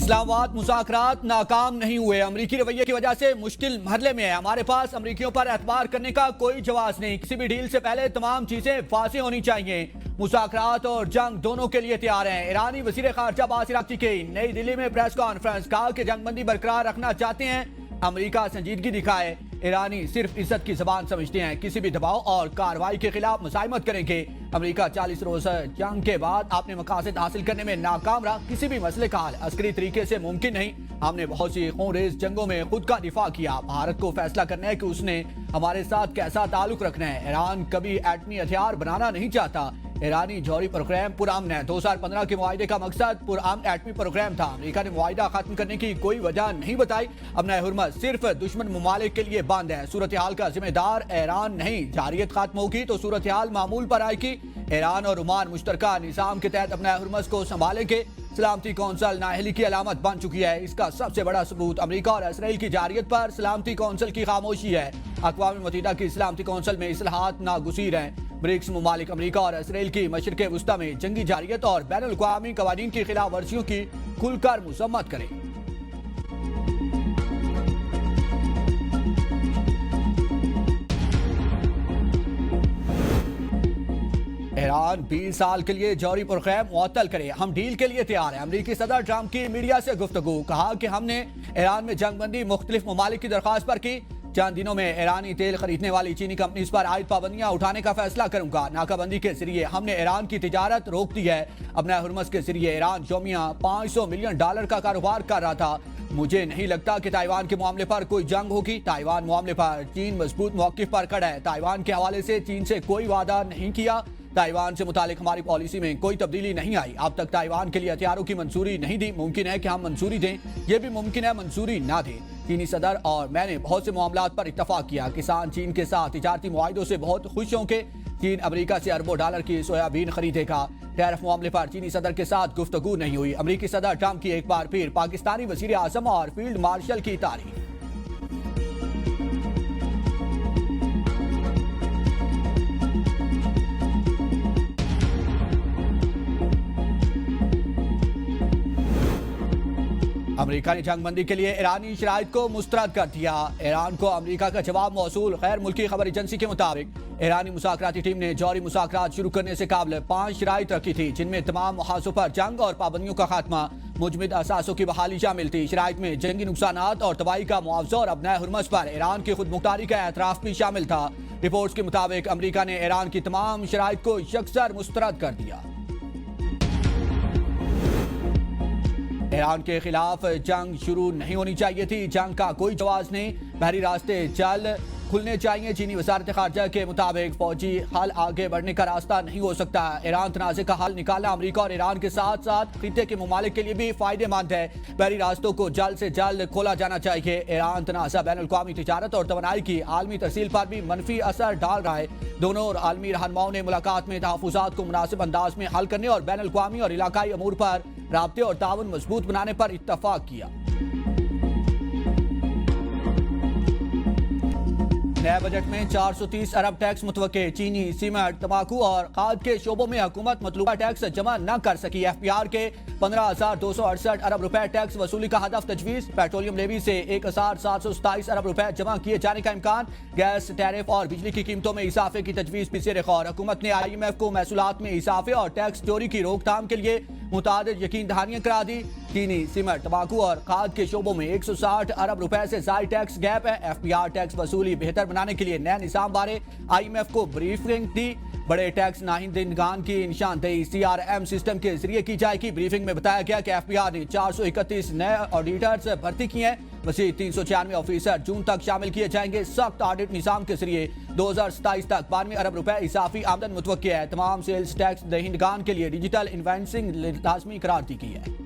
इस्लामाबाद मुज़ाकरात नाकाम नहीं हुए। अमरीकी रवैये की वजह से मुश्किल मरहले में है। हमारे पास अमरीकियों पर एतबार करने का कोई जवाब नहीं। किसी भी डील से पहले तमाम चीजें वाज़ेह होनी चाहिए। मुज़ाकरात और जंग दोनों के लिए तैयार हैं। ईरानी वज़ीर ख़ारजा अब्बास अराग़ची की नई दिल्ली में प्रेस कॉन्फ्रेंस, कहा कि जंगबंदी बरकरार रखना चाहते हैं, अमरीका संजीदगी दिखाए। ईरानी सिर्फ इज्जत की जबान समझते हैं, किसी भी दबाव और कार्रवाई के खिलाफ मुज़ाहिमत करेंगे। अमरीका 40 रोज़ा जंग के बाद अपने मकासद हासिल करने में नाकाम रहा। किसी भी मसले का हल अस्करी तरीके से मुमकिन नहीं। हमने बहुत सी खूनरेज़ जंगों में खुद का दिफा किया। भारत को फैसला करना है कि उसने हमारे साथ कैसा ताल्लुक रखना है। ईरान कभी एटमी हथियार बनाना नहीं चाहता। ईरानी जौहरी प्रोग्राम पुरअमन है। 2015 के मुआहदे का मकसद पुरअमन एटमी प्रोग्राम था। अमरीका ने मुआहदा खत्म करने की कोई वजह नहीं बताई। अपना हुर्मत सिर्फ दुश्मन ममालिक के लिए बंद है। सूरत हाल का जिम्मेदार ईरान नहीं। जारियत खत्म होगी तो सूरत हाल मामूल पर आएगी। ईरान और ओमान मुश्तरका निज़ाम के तहत अपना हुर्मत को संभालेंगे। सलामती कौंसल नाअहली की अलामत बन चुकी है। इसका सबसे बड़ा सबूत अमरीका और इसराइल की जारियत पर सलामती कौंसल की खामोशी है। अक़वाम मुत्तहिदा की सलामती कौंसल में इस्लाहात नागुज़ीर हैं। ब्रिक्स ममालिक अमरीका और इसराइल की मशरिक़ वुस्ता में जंगी जारियत और बैनुल-अक़वामी क़वानीन की खिलाफ वर्जियों की खुलकर मज़म्मत करें। ईरान 20 साल के लिए जौहरी प्रोग्राम मुअत्तल करे, हम डील के लिए तैयार हैं। अमरीकी सदर ट्रंप की मीडिया से गुफ्तगू, कहा कि हमने ईरान में जंगबंदी मुख्तलिफ ममालिक की दरख्वास्त पर की। चंद दिनों में ईरानी तेल खरीदने वाली चीनी कंपनीज पर आयद पाबंदियां उठाने का फैसला करूंगा। नाकाबंदी के जरिए हमने ईरान की तिजारत रोक दी है। अपना हुर्मस के जरिए ईरान यौमिया $500 मिलियन का कारोबार कर रहा था। मुझे नहीं लगता कि ताइवान के मामले पर कोई जंग होगी। ताइवान मामले पर चीन मजबूत मौक़िफ़ पर खड़ा है। ताइवान के हवाले से चीन से कोई वादा नहीं किया। ताइवान से मुतालिक हमारी पॉलिसी में कोई तब्दीली नहीं आई। अब तक ताइवान के लिए हथियारों की मंजूरी नहीं दी। मुमकिन है कि हम मंजूरी दें, यह भी मुमकिन है मंजूरी ना दें। चीनी सदर और मैंने बहुत से मामलात पर इत्तफाक किया। किसान चीन के साथ तिजारती मुआहिदों से बहुत खुश होंगे। चीन अमरीका से अरबों डॉलर की सोयाबीन खरीदेगा। टैरिफ मामले पर चीनी सदर के साथ गुफ्तगू नहीं हुई। अमरीकी सदर ट्रंप की एक बार फिर पाकिस्तानी वज़ीर आज़म और फील्ड मार्शल की तारीफ। अमरीका ने जंगबंदी के लिए ईरानी शराइत को मुस्तरद कर दिया। ईरान को अमरीका का जवाब मौसूल। गैर मुल्की खबर एजेंसी के मुताबिक ईरानी मुज़ाकराती टीम ने जौहरी मुज़ाकरात शुरू करने से काबिल 5 शराइत रखी थी, जिनमें तमाम मुहाज़ों पर जंग और पाबंदियों का खात्मा, मुजमिद असासों की बहाली शामिल थी। शराइत में जंगी नुकसानात और तबाही का मुआवजा और अपना हुर्मस पर ईरान की खुद मुख्तारी का एतराफ़ भी शामिल था। रिपोर्ट्स के मुताबिक अमरीका ने ईरान की तमाम शराइत को यकसर मुस्तरद कर दिया। ईरान के खिलाफ जंग शुरू नहीं होनी चाहिए थी। जंग का कोई जवाब नहीं। बहरी रास्ते जल्द खुलने चाहिए। चीनी वज़ारत ख़ारजा के मुताबिक फौजी हल आगे बढ़ने का रास्ता नहीं हो सकता। ईरान तनाज़े का हल निकालना अमरीका और ईरान के साथ साथ खित्ते के ममालिक के लिए भी फ़ायदेमंद है। बहरी रास्तों को जल्द से जल्द खोला जाना चाहिए। ईरान तनाज़ा बैनुल-अक़वामी तिजारत और तवानाई की आलमी तरसील पर भी मनफी असर डाल रहा है। दोनों और आलमी रहनुमाओं ने मुलाकात में तहफ़्फ़ुज़ात को मुनासिब अंदाज में हल करने और बैनुल-अक़वामी और इलाकाई अमूर पर राब्ते और ताउन मजबूत बनाने पर इत्तफ़ाक़ किया। नए बजट में 430 अरब टैक्स मुतवक्के। चीनी, सीमेंट, तंबाकू और खाद के शोबों में हुकूमत मतलूबा टैक्स जमा न कर सकी। FPR के 15,268 अरब रुपए टैक्स वसूली का हदफ तजवीज़। पेट्रोलियम लेवी से 1,727 अरब रुपए जमा किए जाने का इम्कान। गैस, टैरिफ और बिजली की कीमतों में इजाफे की तजवीज़ भी ज़ेर गौर। हुकूमत ने IMF को महसूलात में इजाफे और टैक्स चोरी की रोकथाम के लिए मुतादिद यकीन दहानियां करा दी। चीनी, सीमेंट, तंबाकू और खाद के शोबों में 160 अरब रुपए से ज़ायद टैक्स गैप है। FPR टैक्स वसूली बेहतर बनाने के लिए नए निज़ाम बारे IMF को ब्रीफिंग दी। बड़े टैक्स नाहिंदगान की निशानदेही CRM सिस्टम के जरिए की जाएगी। ब्रीफिंग में बताया गया कि FPR ने 431 नए ऑडिटर्स भर्ती किए हैं। मज़ीद 396 ऑफिसर जून तक शामिल किए जाएंगे। सख्त ऑडिट निज़ाम के जरिए 2027 तक 92 अरब रुपए इजाफी आमदन मुतवक्के है। तमाम सेल्स टैक्स दहिंदगान के लिए डिजिटल इन्वेंसिंग लाजमी करार दी गई है।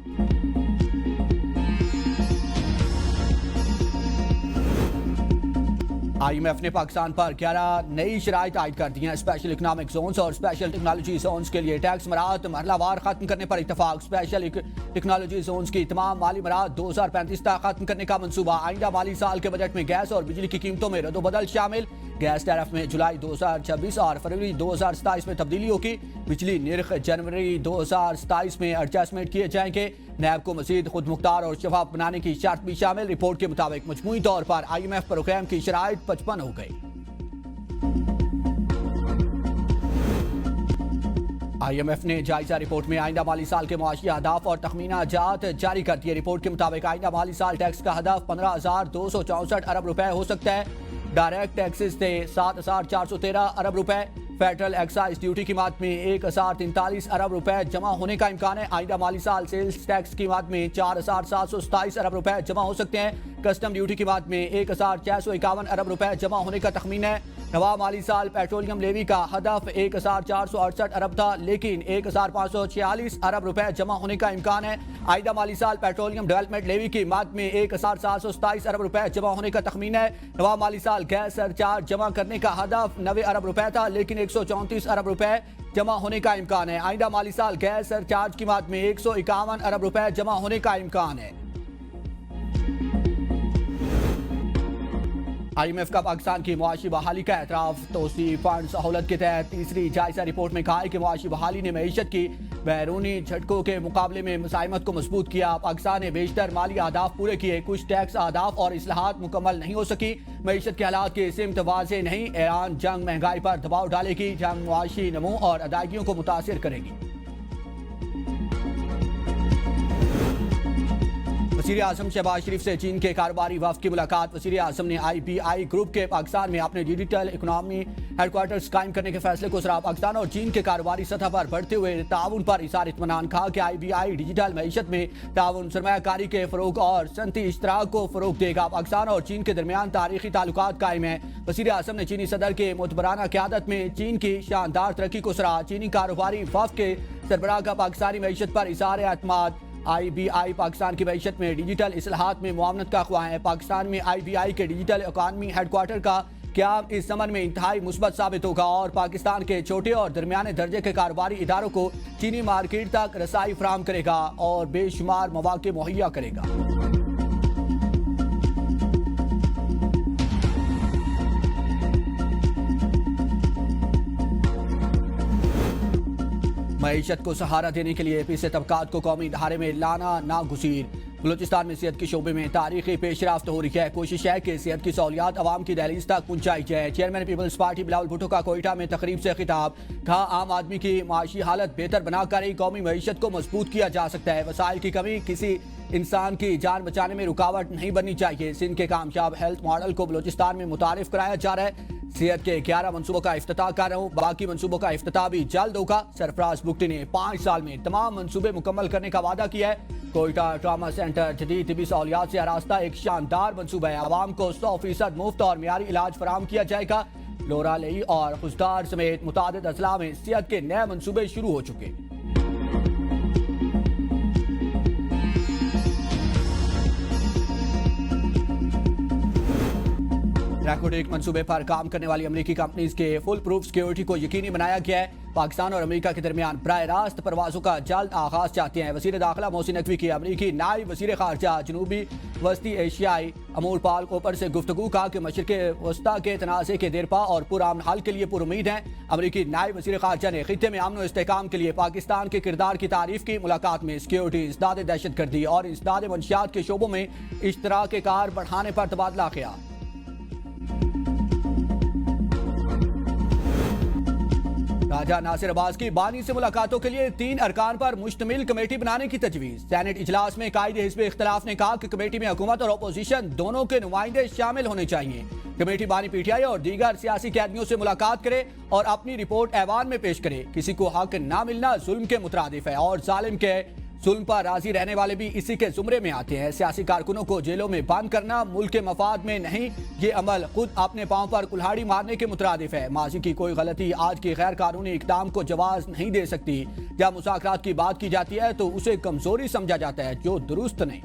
IMF ने पाकिस्तान पर 11 नई शराइत आयद कर दी हैं। स्पेशल इकनॉमिक जोन्स और स्पेशल टेक्नोलॉजी जोन्स के लिए टैक्स मराहत मरहलावार खत्म करने पर इतफाक। स्पेशल टेक्नोलॉजी जोन्स की तमाम माली मराहत 2035 तक खत्म करने का मंसूबा। आइंदा माली साल के बजट में गैस और बिजली की कीमतों में रद्दोबदल शामिल। गैस टैरिफ में जुलाई 2026 और फरवरी 2027 में तब्दीली होगी। बिजली निर्ख जनवरी 2027 में एडजस्टमेंट किए जाएंगे। नैब को मजीद खुद मुख्तार और शफाफ बनाने की शर्त भी शामिल। रिपोर्ट के मुताबिक मजमूई तौर पर IMF प्रोग्राम की शराइत 55 हो गई। IMF ने जायजा रिपोर्ट में आइंदा माली साल के मुआशी अहदाफ और तखमीना जात जारी कर दिए। रिपोर्ट के मुताबिक आइंदा माली साल टैक्स का हदफ 15,264 अरब रुपए हो सकता है। डायरेक्ट टैक्सेस से 7,413 अरब रुपए, फेडरल एक्साइज ड्यूटी की मात में 1,043 अरब रुपए जमा होने का इम्कान है। आइंदा माली साल सेल्स टैक्स की मात में 4,727 अरब रुपए जमा हो सकते हैं। कस्टम ड्यूटी की मात में 1,651 अरब रुपए जमा होने का तखमीन है। नवा माली साल पेट्रोलियम लेवी का हदफ 1,468 अरब था, लेकिन 1,546 अरब रुपए जमा होने का इम्कान है। आइंदा माली साल पेट्रोलियम डेवलपमेंट लेवी की मात में 1,727 अरब रुपए जमा होने का तखमीन है। नवा माली साल गैस सरचार्ज जमा करने का हदफ 90 अरब रुपए था, लेकिन 134 अरब रुपए जमा होने का इम्कान है। आइंदा माली साल गैस सरचार्ज की मात में 151 अरब रुपए जमा होने का इम्कान है। IMF का पाकिस्तान की मुआशी बहाली का एतराफ। तोसी फंड सहूलत के तहत तीसरी जायजा रिपोर्ट में कहा है कि मुआशी बहाली ने मईशत की बैरूनी झटकों के मुकाबले में मुसाइमत को मजबूत किया। पाकिस्तान ने बेशतर माली अहदाफ पूरे किए, कुछ टैक्स अहदाफ और इस्लाहात मुकम्मल नहीं हो सकी। मईशत के हालात की सिमत वाज़ेह नहीं। ईरान जंग महंगाई पर दबाव डालेगी। जंग मुआशी नमू और अदायगियों को मुतासिर करेगी। वज़ीर आज़म शहबाज शरीफ से चीन के कारोबारी वफ़द की मुलाकात। वज़ीर आज़म ने IBI ग्रुप के पाकिस्तान में अपने डिजिटल इकोनॉमी हेडक्वार्टर्स कायम करने के फैसले को सराहा। पाकिस्तान और चीन के कारोबारी सतह पर बढ़ते हुए ताउन पर इज़हार इत्मीनान। कहा कि IBI डिजिटल मईशत में ताउन, सरमायाकारी के फ़रोग और सनती इश्तराक को फ़रोग देगा। पाकिस्तान और चीन के दरमियान तारीखी ताल्लुकात कायम है। वज़ीर आज़म ने चीनी सदर के मोतबराना क़यादत में चीन की शानदार तरक्की को सराहा। चीनी कारोबारी वफ़द के सरबराह का पाकिस्तानी मईशत पर इज़हार एतमाद। IBI पाकिस्तान की मईशत में डिजिटल इस्लाहात में मुआवनत का ख्वाह है। पाकिस्तान में IBI के डिजिटल इकोनॉमी हेडक्वार्टर का क़याम इस समन में इंतहाई मुस्बत साबित होगा और पाकिस्तान के छोटे और दरमियाने दर्जे के कारोबारी इदारों को चीनी मार्केट तक रसाई फराहम करेगा और बेशुमार मौके मुहैया करेगा। मईशत को सहारा देने के लिए पिछले तबकात को कौमी धारे में लाना नागुज़ीर। बलूचिस्तान में सेहत के शोबे में तारीखी पेशरफ्त हो रही है। कोशिश है कि सेहत की सहूलियात अवाम की दहलीज तक पहुँचाई जाए। चेयरमैन पीपल्स पार्टी बिलावल भुट्टो का कोयटा में तकरीब से खिताब। कहा आम आदमी की माशी हालत बेहतर बनाकर ही कौमी मईशत को मजबूत किया जा सकता है। वसाइल की कमी किसी इंसान की जान बचाने में रुकावट नहीं बननी चाहिए। सिंध के कामयाब हेल्थ मॉडल को बलूचिस्तान में मुतारिफ कराया जा रहा है। सेहत के 11 मनसूबों का इफ्तिताह कर रहा हूँ, बाकी मनसूबों का इफ्तिताह भी जल्द होगा। सरफराज बुगटी ने 5 साल में तमाम मनसूबे मुकम्मल करने का वादा किया है। कोयटा ट्रामा सेंटर जदीद तिबी सहूलियात से आरास्ता एक शानदार मनसूबा है। आवाम को 100% मुफ्त और मियारी इलाज फराहम किया जाएगा। लोरा लई और खुशदार समेत मुतादिद अजला में सेहत के नए मनसूबे शुरू हो चुके हैं। रैकोटेक मंसूबे पर काम करने वाली अमेरिकी कंपनीज के फुल प्रूफ सिक्योरिटी को यकीनी बनाया गया है। पाकिस्तान और अमेरिका के दरमियान बराह रास्त परवाजों का जल्द आगाज चाहते हैं। वज़ीर दाखिला मोहसिन नकवी की अमेरिकी नायब वज़ीर ख़ारजा जनूबी वस्ती एशियाई अमूर पाल कोपर से गुफ्तगू। कहा कि मशरिक़ वस्ता के तनाज़े के देरपा और पुरअमन हल के लिए पुरुमीद हैं। अमेरिकी नायब वज़ीर ख़ारजा ने खित्ते में अमन और इस्तेहकाम के लिए पाकिस्तान के किरदार की तारीफ की। मुलाकात में सिक्योरिटी, इंसदाद दहशतगर्दी और इंसदाद मंशियात के शोबों में इश्तराक कार बढ़ाने पर तबादला किया। राजा नासिर अब्बास की बानी से मुलाकातों के लिए 3 अरकान पर मुश्तमिल कमेटी बनाने की तजवीज़। सेनेट इजलास में कायदे हिज़्ब इख्तिलाफ ने कहा कि कमेटी में हुकूमत और अपोजिशन दोनों के नुमाइंदे शामिल होने चाहिए। कमेटी बानी PTI और दीगर सियासी कैदियों से मुलाकात करे और अपनी रिपोर्ट ऐवान में पेश करे। किसी को हक ना मिलना जुल्म के मुतरादिफ है और जालिम के जुल्म पर राजी रहने वाले भी इसी के जुमरे में आते हैं। सियासी कारकुनों को जेलों में बंद करना मुल्क के मफाद में नहीं, ये अमल खुद अपने पांव पर कुल्हाड़ी मारने के मुतरादिफ है। माजी की कोई गलती आज के गैर कानूनी इकदाम को जवाज नहीं दे सकती। जब मुज़ाकरात की बात की जाती है तो उसे कमजोरी समझा जाता है, जो दुरुस्त नहीं।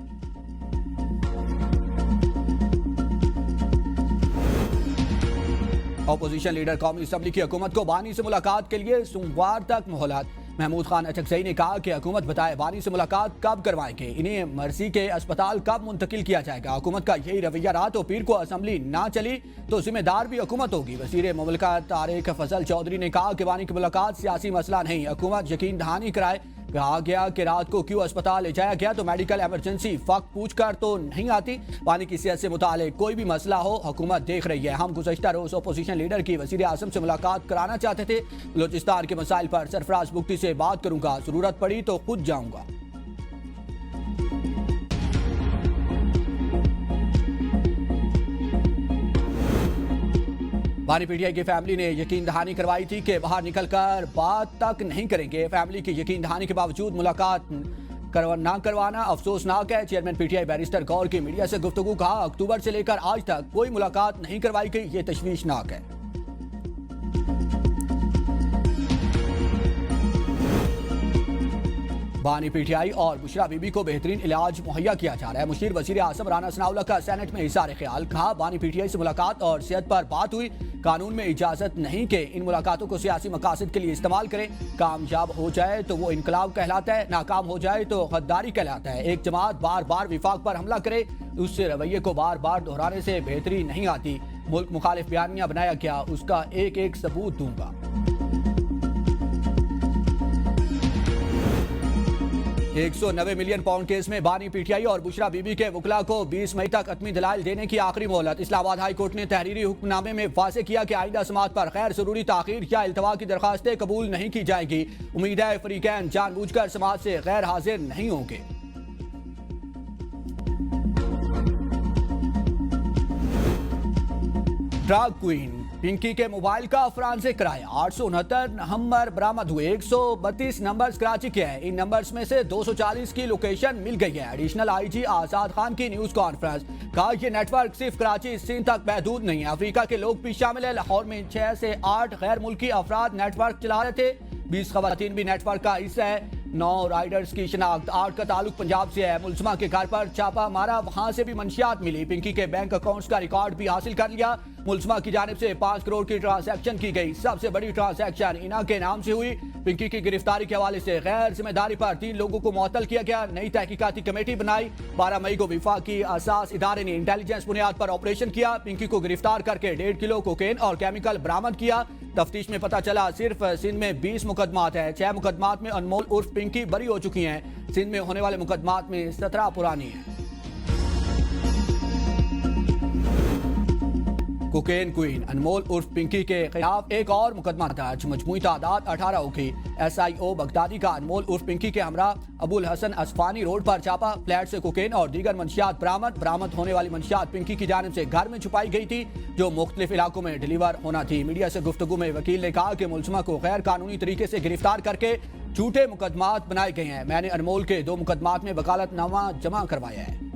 अपोजिशन लीडर कौमी असम्बली की हुकूमत को बानी से मुलाकात के लिए सोमवार तक मोहलत। महमूद खान अचकजई ने कहा कि हुकूमत बताए बानी से मुलाकात कब करवाएंगे, इन्हें मर्सी के अस्पताल कब मुंतकिल किया जाएगा। हुकूमत का यही रवैया रहा तो पीर को असम्बली ना चली तो जिम्मेदार भी हुकूमत होगी। वज़ीर मुमलिकत तारिक फजल चौधरी ने कहा कि बानी की मुलाकात सियासी मसला नहीं, हुकूमत यकीन दहानी कराए। कहा गया कि रात को क्यों अस्पताल ले जाया गया तो मेडिकल इमरजेंसी वक्त पूछकर तो नहीं आती। पानी की सेहत से मुतालिक कोई भी मसला हो हुकूमत देख रही है। हम गुज़श्ता रोज अपोजिशन लीडर की वज़ीर आज़म से मुलाकात कराना चाहते थे। बलूचिस्तान के मसाइल पर सरफराज बुख्ती से बात करूंगा, जरूरत पड़ी तो खुद जाऊंगा। बानी पीटीआई की फैमिली ने यकीन दहानी करवाई थी कि बाहर निकलकर बात तक नहीं करेंगे। फैमिली की यकीन दहानी के बावजूद मुलाकात ना करवाना अफसोसनाक है। चेयरमैन पीटीआई बैरिस्टर गौर की मीडिया से गुफ्तगू कहा, अक्टूबर से लेकर आज तक कोई मुलाकात नहीं करवाई गई, ये तशवीशनाक है। बानी पीटीआई और बुशरा बीबी को बेहतरीन इलाज मुहैया किया जा रहा है। मुशीर वज़ीर आज़म राना सनाउल्लाह का सेनेट में इज़हार ख्याल। कहा, बानी पीटीआई से मुलाकात और सेहत पर बात हुई, कानून में इजाजत नहीं कि इन मुलाकातों को सियासी मकासद के लिए इस्तेमाल करें। कामयाब हो जाए तो वो इनकलाब कहलाता है, नाकाम हो जाए तो गद्दारी कहलाता है। एक जमात बार बार विफाक पर हमला करे, उससे रवैये को बार बार दोहराने से बेहतरी नहीं आती। मुल्क मुखालिफ बयानियां बनाया गया, उसका एक एक सबूत दूंगा। 190 मिलियन पाउंड केस में बानी पीटीआई और बुशरा बीबी के वकला को 20 मई तक हतमी दलाइल देने की आखिरी मोहलत। इस्लामाबाद हाई कोर्ट ने तहरीरी हुक्मनामे में वाज़ेह किया कि आइंदा समाअत पर गैर जरूरी ताखीर या इल्तवा की दरखास्तें कबूल नहीं की जाएगी। उम्मीद है फरीकैन जानबूझकर समाअत से गैर हाजिर नहीं होंगे। ड्रग क्वीन पिंकी के मोबाइल का फॉरेंसिक कराया। 869 नंबर बरामद हुए, 132 नंबर्स कराची के हैं। इन नंबर्स में से 240 की लोकेशन मिल गई है। एडिशनल आईजी आजाद खान की न्यूज कॉन्फ्रेंस। कहा, यह नेटवर्क सिर्फ कराची सिंध तक महदूद नहीं है, अफ्रीका के लोग भी शामिल है। लाहौर में 6 से 8 गैर मुल्की अफराद नेटवर्क चला रहे थे। 20 खवातीन भी नेटवर्क का हिस्सा है। 9 राइडर्स की शिनाख्त, 8 का ताल्लुक पंजाब से है। मुलजमा के घर पर छापा मारा, वहां से भी मंशियात मिली। पिंकी के बैंक अकाउंट्स का रिकॉर्ड भी हासिल कर लिया। मुलजमा की जानिब से 5 करोड़ की ट्रांसैक्शन की गई। सबसे बड़ी ट्रांसैक्शन इना के नाम से हुई। पिंकी की गिरफ्तारी के हवाले से गैर जिम्मेदारी पर 3 लोगों को मुअत्तल किया गया। नई तहकीकाती कमेटी बनाई। 12 मई को विफाकी असास इदारे ने इंटेलिजेंस बुनियाद पर ऑपरेशन किया। पिंकी को गिरफ्तार करके 1.5 किलो कोकेन और केमिकल बरामद किया। तफ्तीश में पता चला सिर्फ सिंध में 20 मुकदमात है। 6 मुकदमात में अनमोल उर्फ पिंकी बरी हो चुकी हैं। सिंध में होने वाले मुकदमात में 17 पुरानी हैं। कोकेन क्वीन अनमोल उर्फ पिंकी के खिलाफ एक और मुकदमा दर्ज। मजमूई तादाद 18 हो गई। SIO बगदादी का अनमोल उर्फ पिंकी के हमरा अबुल हसन असफानी रोड पर छापा। फ्लैट से कोकेन और दीगर मंशियात बरामद होने वाली मंशियात पिंकी की जानिब से घर में छुपाई गई थी, जो मुख्तलिफ इलाकों में डिलीवर होना थी। मीडिया से गुफ्तगू में वकील ने कहा कि मुलजमा को गैर कानूनी तरीके से गिरफ्तार करके झूठे मुकदमात बनाए गए हैं। मैंने अनमोल के 2 मुकदमात में वकालतनामा जमा करवाया है।